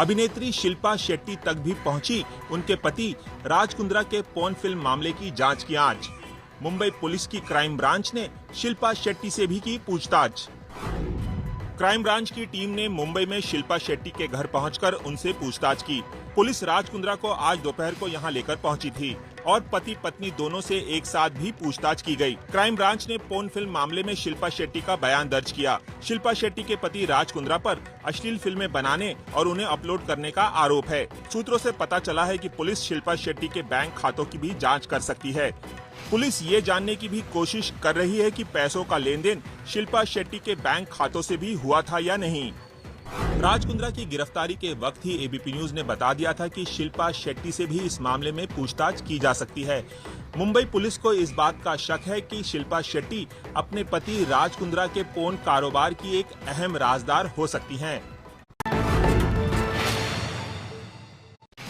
अभिनेत्री शिल्पा शेट्टी तक भी पहुंची उनके पति राज कुंद्रा के पोर्न फिल्म मामले की जांच की आज। मुंबई पुलिस की क्राइम ब्रांच ने शिल्पा शेट्टी से भी की पूछताछ। क्राइम ब्रांच की टीम ने मुंबई में शिल्पा शेट्टी के घर पहुंचकर उनसे पूछताछ की। पुलिस राज कुंद्रा को आज दोपहर को यहां लेकर पहुंची थी और पति पत्नी दोनों से एक साथ भी पूछताछ की गई। क्राइम ब्रांच ने पोर्न फिल्म मामले में शिल्पा शेट्टी का बयान दर्ज किया। शिल्पा शेट्टी के पति राज कुंद्रा पर अश्लील फिल्में बनाने और उन्हें अपलोड करने का आरोप है। सूत्रों से पता चला है कि पुलिस शिल्पा शेट्टी के बैंक खातों की भी जांच कर सकती है। पुलिस ये जानने की भी कोशिश कर रही है कि पैसों का लेन देन शिल्पा शेट्टी के बैंक खातों से भी हुआ था या नहीं। राज कुंद्रा की गिरफ्तारी के वक्त ही एबीपी न्यूज ने बता दिया था कि शिल्पा शेट्टी से भी इस मामले में पूछताछ की जा सकती है। मुंबई पुलिस को इस बात का शक है कि शिल्पा शेट्टी अपने पति राज कुंद्रा के पोर्न कारोबार की एक अहम राजदार हो सकती हैं।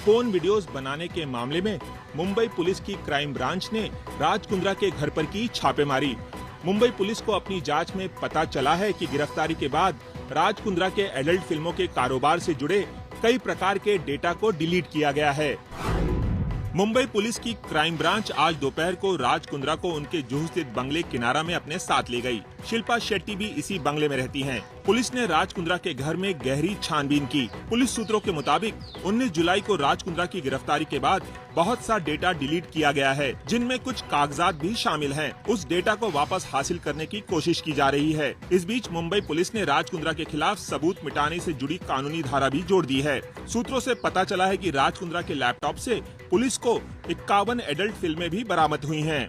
पोर्न वीडियोस बनाने के मामले में मुंबई पुलिस की क्राइम ब्रांच ने राज कुंद्रा के घर पर की छापेमारी। मुंबई पुलिस को अपनी जांच में पता चला है कि गिरफ्तारी के बाद राज कुंद्रा के एडल्ट फिल्मों के कारोबार से जुड़े कई प्रकार के डेटा को डिलीट किया गया है। मुंबई पुलिस की क्राइम ब्रांच आज दोपहर को राज कुंद्रा को उनके जुहू स्थित बंगले किनारा में अपने साथ ले गई। शिल्पा शेट्टी भी इसी बंगले में रहती हैं। पुलिस ने राज कुंद्रा के घर में गहरी छानबीन की। पुलिस सूत्रों के मुताबिक 19 जुलाई को राज कुंद्रा की गिरफ्तारी के बाद बहुत सा डेटा डिलीट किया गया है, जिनमें कुछ कागजात भी शामिल हैं। उस डेटा को वापस हासिल करने की कोशिश की जा रही है। इस बीच मुंबई पुलिस ने राज कुंद्रा के खिलाफ सबूत मिटाने से जुड़ी कानूनी धारा भी जोड़ दी है। सूत्रों से पता चला है कि राज कुंद्रा के लैपटॉप से पुलिस को 51 एडल्ट फिल्में भी बरामद हुई हैं।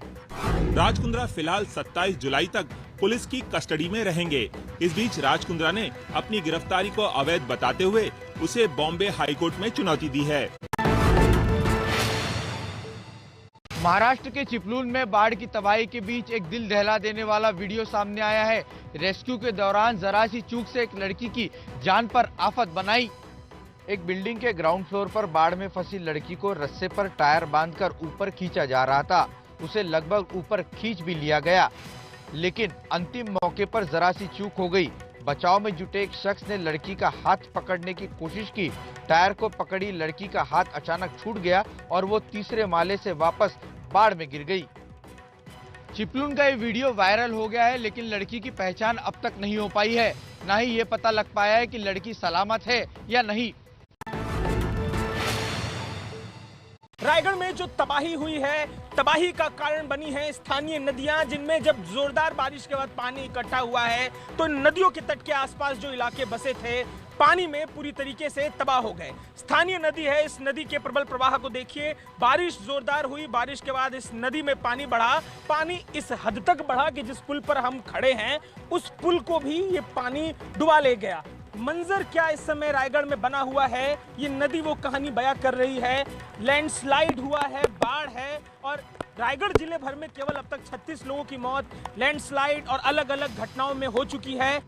राज कुंद्रा फिलहाल 27 जुलाई तक पुलिस की कस्टडी में रहेंगे। इस बीच राज कुंद्रा ने अपनी गिरफ्तारी को अवैध बताते हुए उसे बॉम्बे हाईकोर्ट में चुनौती दी है। महाराष्ट्र के चिपलून में बाढ़ की तबाही के बीच एक दिल दहला देने वाला वीडियो सामने आया है। रेस्क्यू के दौरान जरा सी चूक से एक लड़की की जान पर आफत बनाई। एक बिल्डिंग के ग्राउंड फ्लोर पर बाढ़ में फंसी लड़की को रस्से पर टायर बांधकर ऊपर खींचा जा रहा था। उसे लगभग ऊपर खींच भी लिया गया, लेकिन अंतिम मौके पर जरा सी चूक हो गई। बचाव में जुटे एक शख्स ने लड़की का हाथ पकड़ने की कोशिश की। टायर को पकड़ी लड़की का हाथ अचानक छूट गया और वो तीसरे माले से वापस बाढ़ में गिर गई। चिपलून का ये वीडियो वायरल हो गया है, लेकिन लड़की की पहचान अब तक नहीं हो पाई है। ना ही ये पता लग पाया है कि लड़की सलामत है या नहीं। रायगढ़ में जो तबाही हुई है, तबाही का कारण बनी है स्थानीय नदियां, जिनमें जब जोरदार बारिश के बाद पानी इकट्ठा हुआ है तो नदियों के तट के आसपास जो इलाके बसे थे पानी में पूरी तरीके से तबाह हो गए। स्थानीय नदी है, इस नदी के प्रबल प्रवाह को देखिए। बारिश जोरदार हुई, बारिश के बाद इस नदी में पानी बढ़ा। पानी इस हद तक बढ़ा कि जिस पुल पर हम खड़े हैं उस पुल को भी ये पानी डुबा ले गया। मंजर क्या इस समय रायगढ़ में बना हुआ है, ये नदी वो कहानी बयां कर रही है। लैंडस्लाइड हुआ है, बाढ़ है और रायगढ़ जिले भर में केवल अब तक 36 लोगों की मौत लैंडस्लाइड और अलग अलग घटनाओं में हो चुकी है।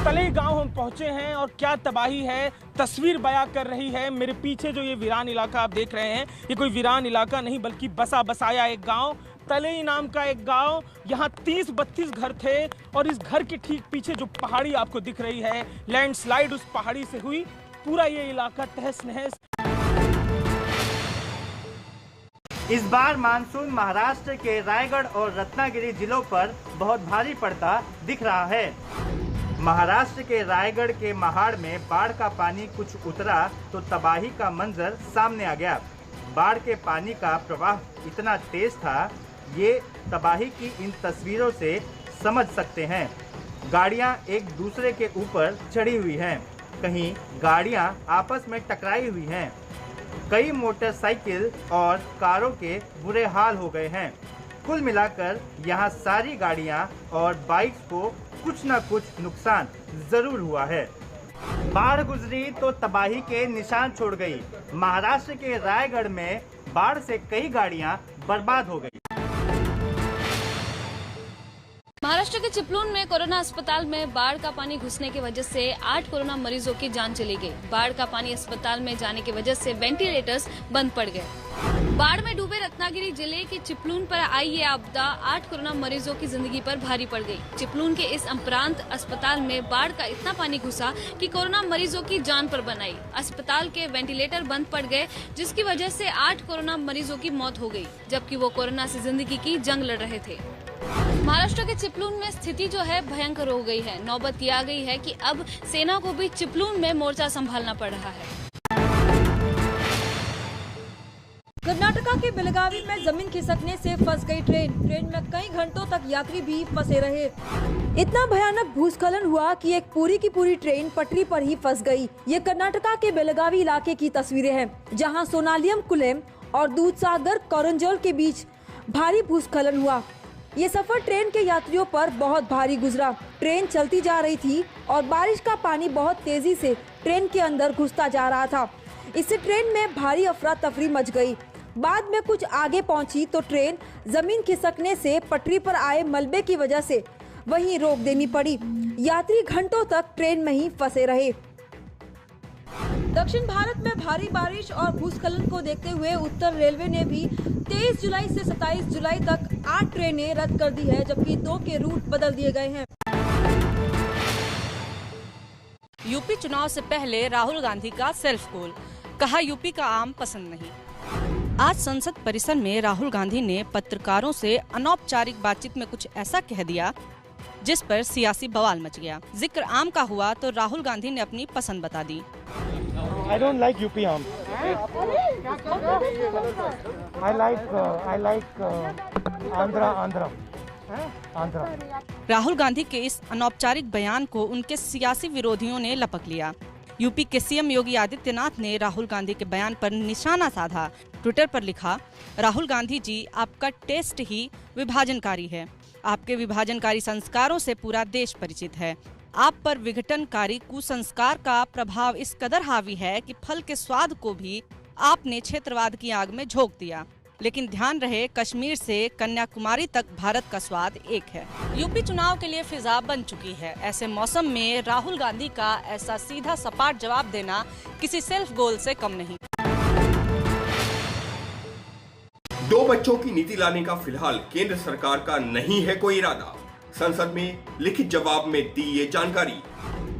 तले गांव हम पहुंचे हैं और क्या तबाही है तस्वीर बयां कर रही है। मेरे पीछे जो ये वीरान इलाका आप देख रहे हैं, ये कोई वीरान इलाका नहीं बल्कि बसा बसाया एक गाँव, तलेई नाम का एक गांव। यहाँ 30-32 घर थे और इस घर के ठीक पीछे जो पहाड़ी आपको दिख रही है, लैंडस्लाइड उस पहाड़ी से हुई। पूरा ये इलाका तहस नहस। इस बार मानसून महाराष्ट्र के रायगढ़ और रत्नागिरी जिलों पर बहुत भारी पड़ता दिख रहा है। महाराष्ट्र के रायगढ़ के महाड़ में बाढ़ का पानी कुछ उतरा तो तबाही का मंजर सामने आ गया। बाढ़ के पानी का प्रवाह इतना तेज था, ये तबाही की इन तस्वीरों से समझ सकते हैं। गाड़ियां एक दूसरे के ऊपर चढ़ी हुई हैं, कहीं गाड़ियां आपस में टकराई हुई हैं। कई मोटरसाइकिल और कारों के बुरे हाल हो गए हैं। कुल मिलाकर यहाँ सारी गाड़ियाँ और बाइक्स को कुछ न कुछ नुकसान जरूर हुआ है। बाढ़ गुजरी तो तबाही के निशान छोड़ गई। महाराष्ट्र के रायगढ़ में बाढ़ से कई गाड़ियाँ बर्बाद हो गई। महाराष्ट्र के चिपलून में कोरोना अस्पताल में बाढ़ का पानी घुसने की वजह से 8 कोरोना मरीजों की जान चली गई। बाढ़ का पानी अस्पताल में जाने की वजह से वेंटिलेटर्स बंद पड़ गए। बाढ़ में डूबे रत्नागिरी जिले के चिपलून पर आई ये आपदा 8 कोरोना मरीजों की जिंदगी पर भारी पड़ गई। चिपलून के इस अम्प्रांत अस्पताल में बाढ़ का इतना पानी घुसा कि कोरोना मरीजों की जान पर बन आई। अस्पताल के वेंटिलेटर बंद पड़ गए, जिसकी वजह से 8 कोरोना मरीजों की मौत हो गई, जबकि वो कोरोना से जिंदगी की जंग लड़ रहे थे। महाराष्ट्र के चिपलून में स्थिति जो है भयंकर हो गई है। नौबत ये आ गई है कि अब सेना को भी चिपलून में मोर्चा संभालना पड़ रहा है। कर्नाटका के बेलगावी में जमीन खिसकने से फंस गई ट्रेन में कई घंटों तक यात्री भी फंसे रहे। इतना भयानक भूस्खलन हुआ कि एक पूरी की पूरी ट्रेन पटरी पर ही फंस गई। ये कर्नाटका के बेलगावी इलाके की तस्वीरें हैं, जहां सोनालियम कुलेम और दूधसागर कोरंजोल के बीच भारी भूस्खलन हुआ। ये सफर ट्रेन के यात्रियों पर बहुत भारी गुजरा। ट्रेन चलती जा रही थी और बारिश का पानी बहुत तेजी से ट्रेन के अंदर घुसता जा रहा था। इससे ट्रेन में भारी अफरा तफरी मच गई। बाद में कुछ आगे पहुंची तो ट्रेन जमीन खिसकने से पटरी पर आए मलबे की वजह से वहीं रोक देनी पड़ी। यात्री घंटों तक ट्रेन में ही फंसे रहे। दक्षिण भारत में भारी बारिश और भूस्खलन को देखते हुए उत्तर रेलवे ने भी 23 जुलाई से 27 जुलाई तक 8 ट्रेनें रद्द कर दी है, जबकि 2 के रूट बदल दिए गए हैं। यूपी चुनाव से पहले राहुल गांधी का सेल्फ गोल, कहा यूपी का आम पसंद नहीं। आज संसद परिसर में राहुल गांधी ने पत्रकारों से अनौपचारिक बातचीत में कुछ ऐसा कह दिया जिस पर सियासी बवाल मच गया। जिक्र आम का हुआ तो राहुल गांधी ने अपनी पसंद बता दी। I don't like UP आम। I like Andhra। Rahul Gandhi के इस अनौपचारिक बयान को उनके सियासी विरोधियों ने लपक लिया। यूपी के सीएम योगी आदित्यनाथ ने राहुल गांधी के बयान पर निशाना साधा। ट्विटर पर लिखा, राहुल गांधी जी, आपका टेस्ट ही विभाजनकारी है। आपके विभाजनकारी संस्कारों से पूरा देश परिचित है। आप पर विघटनकारी कुसंस्कार का प्रभाव इस कदर हावी है कि फल के स्वाद को भी आपने क्षेत्रवाद की आग में झोंक दिया। लेकिन ध्यान रहे, कश्मीर से कन्याकुमारी तक भारत का स्वाद एक है। यूपी चुनाव के लिए फिजा बन चुकी है। ऐसे मौसम में राहुल गांधी का ऐसा सीधा सपाट जवाब देना किसी सेल्फ गोल से कम नहीं। 2 बच्चों की नीति लाने का फिलहाल केंद्र सरकार का नहीं है कोई इरादा। संसद में लिखित जवाब में दी ये जानकारी।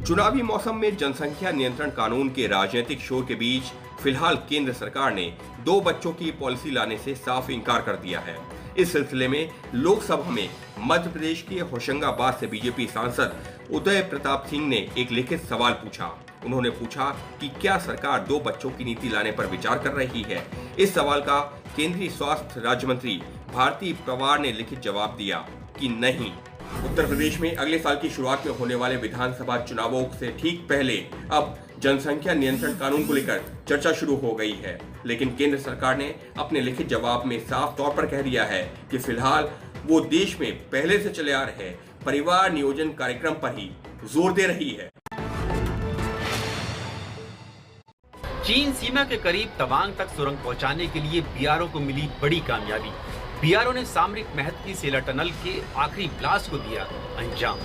चुनावी मौसम में जनसंख्या नियंत्रण कानून के राजनीतिक शोर के बीच फिलहाल केंद्र सरकार ने 2 बच्चों की पॉलिसी लाने से साफ इनकार कर दिया है। इस सिलसिले में लोकसभा में मध्य प्रदेश के होशंगाबाद से बीजेपी सांसद उदय प्रताप सिंह ने एक लिखित सवाल पूछा। उन्होंने पूछा कि क्या सरकार 2 बच्चों की नीति लाने पर विचार कर रही है। इस सवाल का केंद्रीय स्वास्थ्य राज्य मंत्री भारती पवार ने लिखित जवाब दिया कि नहीं। उत्तर प्रदेश में अगले साल की शुरुआत में होने वाले विधानसभा चुनावों से ठीक पहले अब जनसंख्या नियंत्रण कानून को लेकर चर्चा शुरू हो गई है, लेकिन केंद्र सरकार ने अपने लिखित जवाब में साफ तौर पर कह दिया है कि फिलहाल वो देश में पहले से चले आ रहे परिवार नियोजन कार्यक्रम पर ही जोर दे रही है। चीन सीमा के करीब तवांग तक सुरंग पहुंचाने के लिए बीआरओ को मिली बड़ी कामयाबी। बीआरओ ने सामरिक महत्व की सेला टनल के आखिरी ब्लास्ट को दिया अंजाम।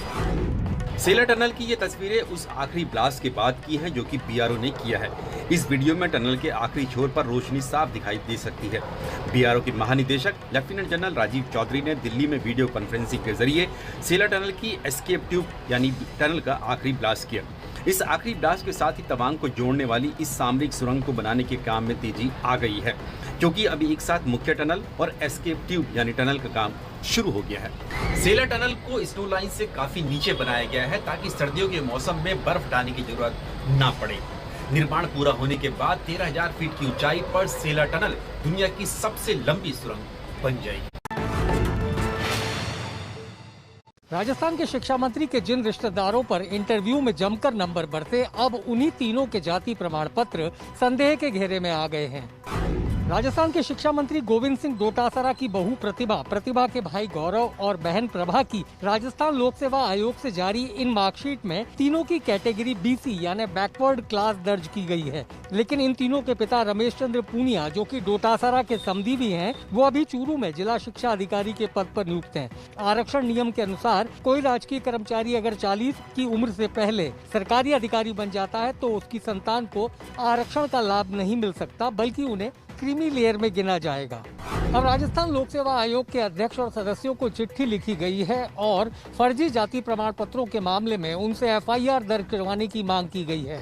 सेला टनल की ये तस्वीरें उस आखिरी ब्लास्ट के बाद की है जो कि बीआरओ ने किया है। इस वीडियो में टनल के आखिरी छोर पर रोशनी साफ दिखाई दे सकती है। बीआरओ के महानिदेशक लेफ्टिनेंट जनरल राजीव चौधरी ने दिल्ली में वीडियो कॉन्फ्रेंसिंग के जरिए सेला टनल की एस्केप ट्यूब यानी टनल का आखिरी ब्लास्ट किया। इस आखिरी ब्लास्ट के साथ ही तवांग को जोड़ने वाली इस सामरिक सुरंग को बनाने के काम में तेजी आ गई है, क्योंकि अभी एक साथ मुख्य टनल और एस्केप ट्यूब यानी टनल का काम शुरू हो गया है। सेला टनल को स्नो लाइन से काफी नीचे बनाया गया है ताकि सर्दियों के मौसम में बर्फ हटाने की जरूरत न पड़े। निर्माण पूरा होने के बाद 13,000 फीट की ऊंचाई पर सेला टनल दुनिया की सबसे लंबी सुरंग बन जाएगी। राजस्थान के शिक्षा मंत्री के जिन रिश्तेदारों पर इंटरव्यू में जमकर नंबर बढ़ते, अब उन्हीं तीनों के जाति प्रमाण पत्र संदेह के घेरे में आ गए हैं। राजस्थान के शिक्षा मंत्री गोविंद सिंह डोटासरा की बहू प्रतिभा के भाई गौरव और बहन प्रभा की राजस्थान लोक सेवा आयोग से जारी इन मार्कशीट में तीनों की कैटेगरी BC यानी बैकवर्ड क्लास दर्ज की गई है। लेकिन इन तीनों के पिता रमेश चंद्र पूनिया, जो कि डोटासरा के समधी भी हैं, वो अभी चूरू में जिला शिक्षा अधिकारी के पद पर नियुक्त हैं। आरक्षण नियम के अनुसार कोई राजकीय कर्मचारी अगर 40 की उम्र से पहले सरकारी अधिकारी बन जाता है तो उसकी संतान को आरक्षण का लाभ नहीं मिल सकता, बल्कि उन्हें क्रीमी लेयर में गिना जाएगा। अब राजस्थान लोक सेवा आयोग के अध्यक्ष और सदस्यों को चिट्ठी लिखी गई है और फर्जी जाति प्रमाण पत्रों के मामले में उनसे FIR दर्ज करवाने की मांग की गई है।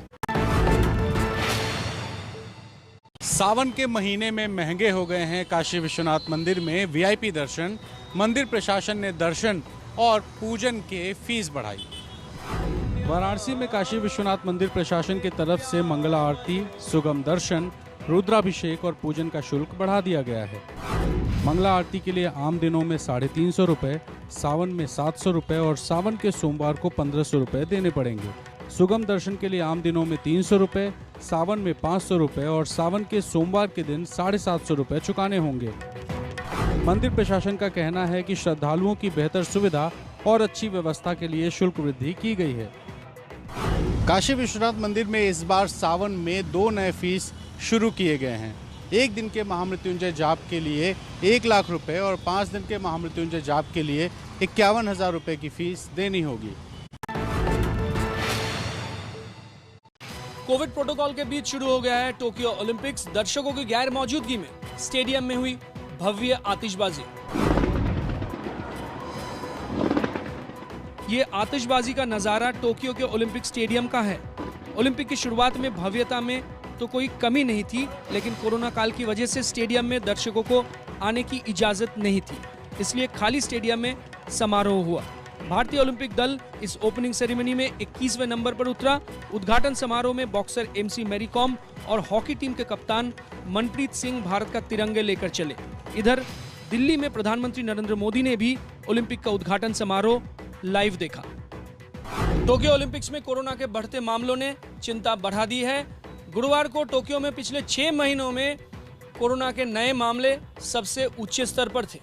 सावन के महीने में महंगे हो गए हैं काशी विश्वनाथ मंदिर में VIP दर्शन। मंदिर प्रशासन ने दर्शन और पूजन के फीस बढ़ाई। वाराणसी में काशी विश्वनाथ मंदिर प्रशासन की तरफ से मंगला आरती, सुगम दर्शन, रुद्राभिषेक और पूजन का शुल्क बढ़ा दिया गया है। मंगला आरती के लिए आम दिनों में 350 रुपए, सावन में 700 रुपए और सावन के सोमवार को 1500 रुपए देने पड़ेंगे। सुगम दर्शन के लिए आम दिनों में 300 रुपए, सावन में 500 रुपए और सावन के सोमवार के दिन 750 रुपए चुकाने होंगे। मंदिर प्रशासन का कहना है कि श्रद्धालुओं की बेहतर सुविधा और अच्छी व्यवस्था के लिए शुल्क वृद्धि की गई है। काशी विश्वनाथ मंदिर में इस बार सावन में 2 नए फीस शुरू किए गए हैं। 1 दिन के महामृत्युंजय जाप के लिए 1 लाख रुपए और 5 दिन के महामृत्युंजय जाप के लिए 51,000 रुपए की फीस देनी होगी। कोविड प्रोटोकॉल के बीच शुरू हो गया है टोक्यो ओलंपिक्स। दर्शकों की गैर मौजूदगी में स्टेडियम में हुई भव्य आतिशबाजी। ये आतिशबाजी का नजारा टोक्यो के ओलंपिक स्टेडियम का है। ओलंपिक की शुरुआत में भव्यता में तो कोई कमी नहीं थी, लेकिन कोरोना काल की वजह से स्टेडियम में दर्शकों को आने की इजाजत नहीं थी, इसलिए खाली स्टेडियम में समारोह हुआ। भारतीय ओलंपिक दल इस ओपनिंग सेरेमनी में 21वें नंबर पर उतरा। उद्घाटन समारोह में बॉक्सर MC मैरी कॉम और हॉकी टीम के कप्तान मनप्रीत सिंह भारत का तिरंगे लेकर चले। इधर दिल्ली में प्रधानमंत्री नरेंद्र मोदी ने भी ओलंपिक का उद्घाटन समारोह लाइव देखा। टोक्यो ओलंपिक्स में कोरोना के बढ़ते मामलों ने चिंता बढ़ा दी है। गुरुवार को टोक्यो में पिछले 6 महीनों में कोरोना के नए मामले सबसे ऊंचे स्तर पर थे।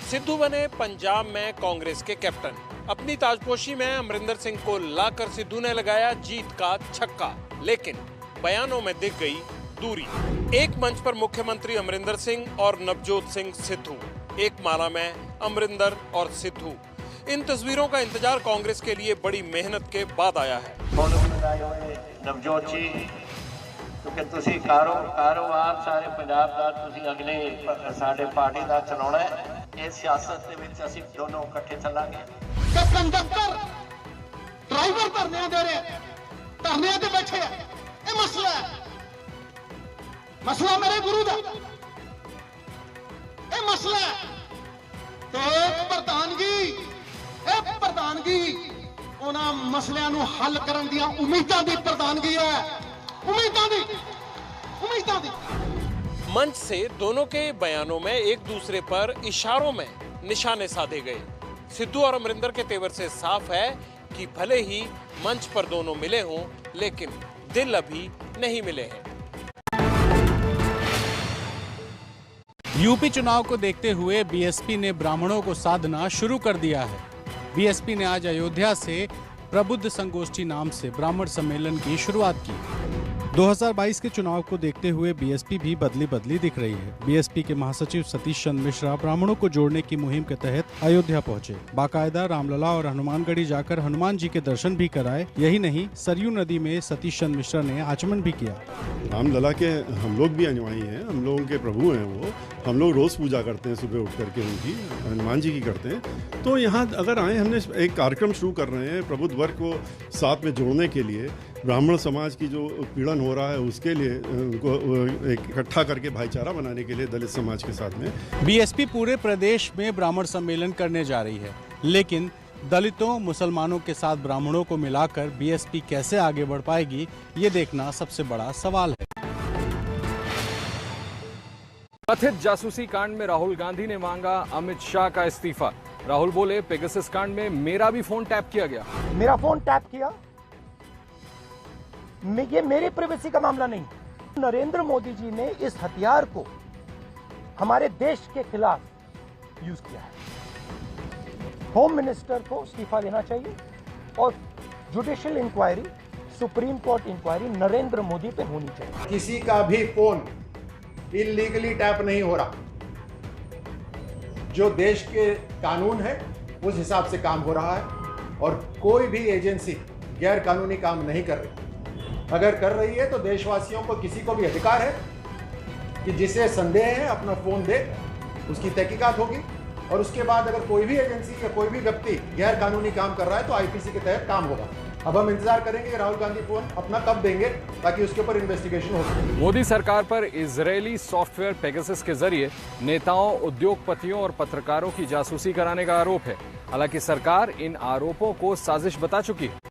सिद्धू बने पंजाब में कांग्रेस के कैप्टन। अपनी ताजपोशी में अमरिंदर सिंह को लाकर सिद्धू ने लगाया जीत का छक्का, लेकिन बयानों में दिख गई दूरी। एक मंच पर मुख्यमंत्री अमरिंदर सिंह और नवजोत सिंह सिद्धू, एक माला में अमरिंदर और सिद्धू। इन तस्वीरों का इंतजार कांग्रेस के लिए बड़ी मेहनत के बाद आया है। नवजोत जी, क्योंकि ਤੁਸੀਂ ਕਾਰੋਬਾਰ ਸਾਰੇ ਪੰਜਾਬ ਦਾ ਤੁਸੀਂ ਅਗਲੇ ਸਾਡੇ ਪਾਰਟੀ ਦਾ ਚਲਾਉਣਾ ਹੈ। ਇਸ ਸਿਆਸਤ ਦੇ ਵਿੱਚ ਅਸੀਂ ਦੋਨੋਂ ਇਕੱਠੇ ਚੱਲਾਂਗੇ। ਕੰਡਕਟਰ ਡਰਾਈਵਰ ਧਰਨਿਆਂ ਦੇ ਰਹੇ ਧਰਨਿਆਂ ਤੇ ਬੈਠੇ ਆ, ਇਹ ਮਸਲਾ ਹੈ। ਮਸਲਾ ਮੇਰੇ ਗੁਰੂ ਦਾ ਇਹ ਮਸਲਾ ਹੈ ਤੇ ਪ੍ਰਧਾਨਗੀ ਉਹਨਾਂ ਮਸਲਿਆਂ ਨੂੰ ਹੱਲ ਕਰਨ ਦੀਆਂ ਉਮੀਦਾਂ ਦੀ ਪ੍ਰਧਾਨਗੀ ਹੈ। उम्मीदां दी। मंच से दोनों के बयानों में एक दूसरे पर इशारों में निशाने साधे गए। सिद्धू और अमरिंदर के तेवर से साफ है कि भले ही मंच पर दोनों मिले हों, लेकिन दिल अभी नहीं मिले हैं। यूपी चुनाव को देखते हुए बीएसपी ने ब्राह्मणों को साधना शुरू कर दिया है। बीएसपी ने आज अयोध्या से प्रबुद्ध संगोष्ठी नाम से ब्राह्मण सम्मेलन की शुरुआत की। 2022 के चुनाव को देखते हुए बीएसपी भी बदली दिख रही है। बीएसपी के महासचिव सतीश चंद्र मिश्रा ब्राह्मणों को जोड़ने की मुहिम के तहत अयोध्या पहुंचे। बाकायदा रामलला और हनुमानगढ़ी जाकर हनुमान जी के दर्शन भी कराए। यही नहीं, सरयू नदी में सतीश चंद्र मिश्रा ने आचमन भी किया। रामलला के हम लोग भी अनुयायी हैं, हम लोगों के प्रभु हैं वो। हम लोग रोज पूजा करते हैं, सुबह उठ करके उनकी, हनुमान जी की करते हैं। तो यहाँ अगर आए, हमने एक कार्यक्रम शुरू कर रहे हैं प्रबुद्ध वर्ग को साथ में जोड़ने के लिए। ब्राह्मण समाज की जो उत्पीड़न हो रहा है उसके लिए उनको इकट्ठा करके भाईचारा बनाने के लिए दलित समाज के साथ में बीएसपी पूरे प्रदेश में ब्राह्मण सम्मेलन करने जा रही है, लेकिन दलितों मुसलमानों के साथ ब्राह्मणों को मिलाकर बीएसपी कैसे आगे बढ़ पाएगी, ये देखना सबसे बड़ा सवाल है। कथित जासूसी कांड में राहुल गांधी ने मांगा अमित शाह का इस्तीफा। राहुल बोले, पेगासस कांड में मेरा भी फोन टैप किया गया। मेरा फोन टैप किया, ये मेरे प्राइवेसी का मामला नहीं। नरेंद्र मोदी जी ने इस हथियार को हमारे देश के खिलाफ यूज किया है। होम मिनिस्टर को इस्तीफा देना चाहिए और judicial inquiry, supreme court inquiry Narendra Modi पे होनी चाहिए। किसी का भी फोन इलीगली टैप नहीं हो रहा। जो देश के कानून है उस हिसाब से काम हो रहा है और कोई भी एजेंसी गैर कानूनी काम नहीं कर रही। अगर कर रही है तो देशवासियों को किसी को भी अधिकार है कि जिसे संदेह है अपना फोन दे, उसकी तहकीकात होगी और उसके बाद अगर कोई भी एजेंसी या कोई भी व्यक्ति गैर कानूनी काम कर रहा है तो आईपीसी के तहत काम होगा। अब हम इंतजार करेंगे कि राहुल गांधी फोन अपना कब देंगे ताकि उसके ऊपर इन्वेस्टिगेशन हो सके। मोदी सरकार पर इजरायली सॉफ्टवेयर पेगासस के जरिए नेताओं, उद्योगपतियों और पत्रकारों की जासूसी कराने का आरोप है। हालांकि सरकार इन आरोपों को साजिश बता चुकी है।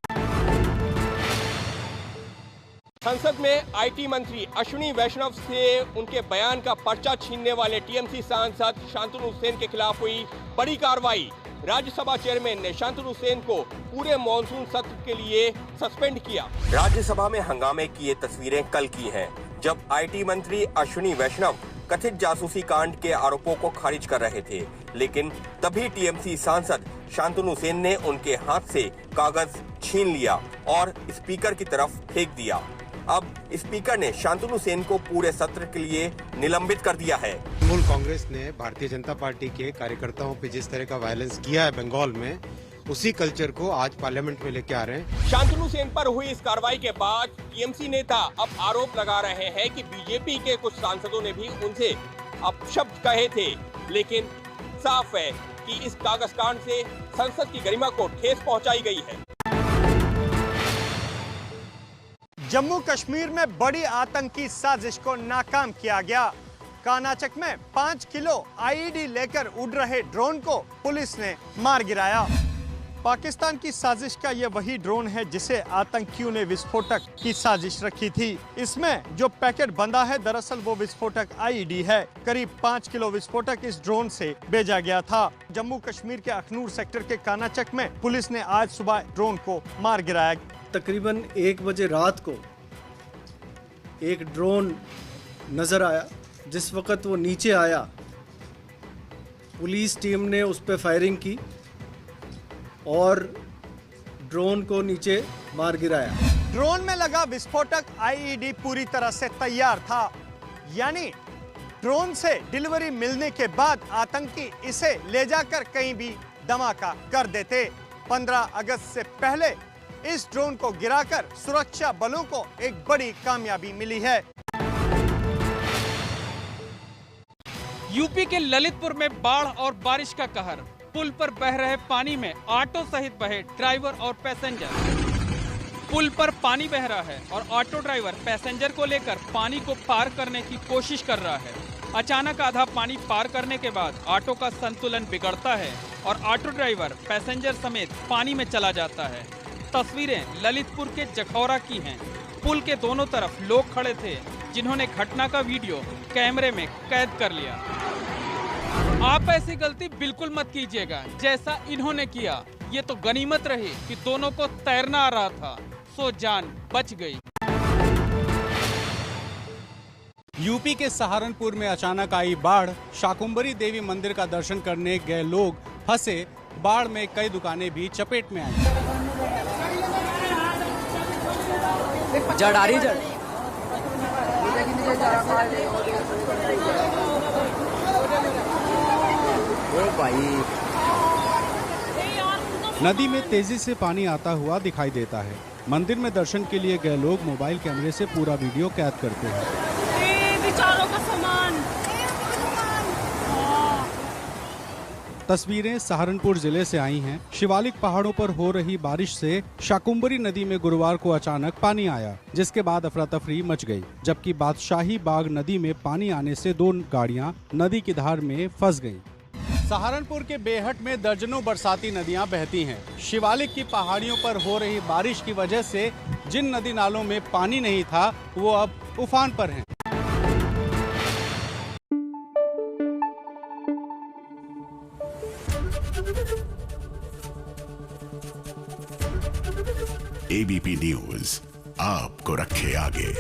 संसद में आईटी मंत्री अश्विनी वैष्णव से उनके बयान का पर्चा छीनने वाले टीएमसी सांसद शांतनु सेन के खिलाफ हुई बड़ी कार्रवाई। राज्यसभा चेयरमैन ने शांतनु सेन को पूरे मॉनसून सत्र के लिए सस्पेंड किया। राज्यसभा में हंगामे की ये तस्वीरें कल की हैं, जब आईटी मंत्री अश्विनी वैष्णव कथित जासूसी कांड के आरोपों को खारिज कर रहे थे, लेकिन तभी टीएमसी सांसद शांतनु सेन ने उनके हाथ से कागज छीन लिया और स्पीकर की तरफ फेंक दिया। अब स्पीकर ने शांतनु सेन को पूरे सत्र के लिए निलंबित कर दिया है। तृणमूल कांग्रेस ने भारतीय जनता पार्टी के कार्यकर्ताओं पे जिस तरह का वायलेंस किया है बंगाल में, उसी कल्चर को आज पार्लियामेंट में लेके आ रहे हैं। शांतनु सेन पर हुई इस कार्रवाई के बाद टीएमसी नेता अब आरोप लगा रहे हैं कि बीजेपी के कुछ सांसदों ने भी उनसे अपशब्द कहे थे, लेकिन साफ है कि इस कागज कांड से संसद की गरिमा को ठेस पहुंचाई गई है। जम्मू कश्मीर में बड़ी आतंकी साजिश को नाकाम किया गया। कानाचक में 5 किलो आईईडी लेकर उड़ रहे ड्रोन को पुलिस ने मार गिराया। पाकिस्तान की साजिश का यह वही ड्रोन है जिसे आतंकियों ने विस्फोटक की साजिश रखी थी। इसमें जो पैकेट बंधा है दरअसल वो विस्फोटक आईईडी है। करीब 5 किलो विस्फोटक इस ड्रोन से भेजा गया था। जम्मू कश्मीर के अखनूर सेक्टर के कानाचक में पुलिस ने आज सुबह ड्रोन को मार गिराया। तकरीबन 1 बजे रात को एक ड्रोन नजर आया। जिस वक्त वो नीचे आया, पुलिस टीम ने उस पर फायरिंग की और ड्रोन को नीचे मार गिराया। ड्रोन में लगा विस्फोटक आईईडी पूरी तरह से तैयार था, यानी ड्रोन से डिलीवरी मिलने के बाद आतंकी इसे ले जाकर कहीं भी धमाका कर देते। 15 अगस्त से पहले इस ड्रोन को गिराकर सुरक्षा बलों को एक बड़ी कामयाबी मिली है। यूपी के ललितपुर में बाढ़ और बारिश का कहर। पुल पर बह रहे पानी में ऑटो सहित बहे ड्राइवर और पैसेंजर। पुल पर पानी बह रहा है और ऑटो ड्राइवर पैसेंजर को लेकर पानी को पार करने की कोशिश कर रहा है। अचानक आधा पानी पार करने के बाद ऑटो का संतुलन बिगड़ता है और ऑटो ड्राइवर पैसेंजर समेत पानी में चला जाता है। तस्वीरें ललितपुर के जखौरा की हैं। पुल के दोनों तरफ लोग खड़े थे जिन्होंने घटना का वीडियो कैमरे में कैद कर लिया। आप ऐसी गलती बिल्कुल मत कीजिएगा जैसा इन्होंने किया। ये तो गनीमत रही कि दोनों को तैरना आ रहा था, सो जान बच गई। यूपी के सहारनपुर में अचानक आई बाढ़। शाकुंभरी देवी मंदिर का दर्शन करने गए लोग फंसे। बाढ़ में कई दुकानें भी चपेट में आई। जड़ नदी में तेजी से पानी आता हुआ दिखाई देता है। मंदिर में दर्शन के लिए गए लोग मोबाइल कैमरे से पूरा वीडियो कैद करते हैं। बेचारों का सामान। तस्वीरें सहारनपुर जिले से आई हैं। शिवालिक पहाड़ों पर हो रही बारिश से शाकुंभरी नदी में गुरुवार को अचानक पानी आया, जिसके बाद अफरा तफरी मच गई। जबकि बादशाही बाग नदी में पानी आने से 2 गाड़ियां नदी की धार में फंस गईं। सहारनपुर के बेहट में दर्जनों बरसाती नदियां बहती हैं। शिवालिक की पहाड़ियों पर हो रही बारिश की वजह से जिन नदी नालों में पानी नहीं था वो अब उफान पर हैं। एबीपी न्यूज आपको रखे आगे।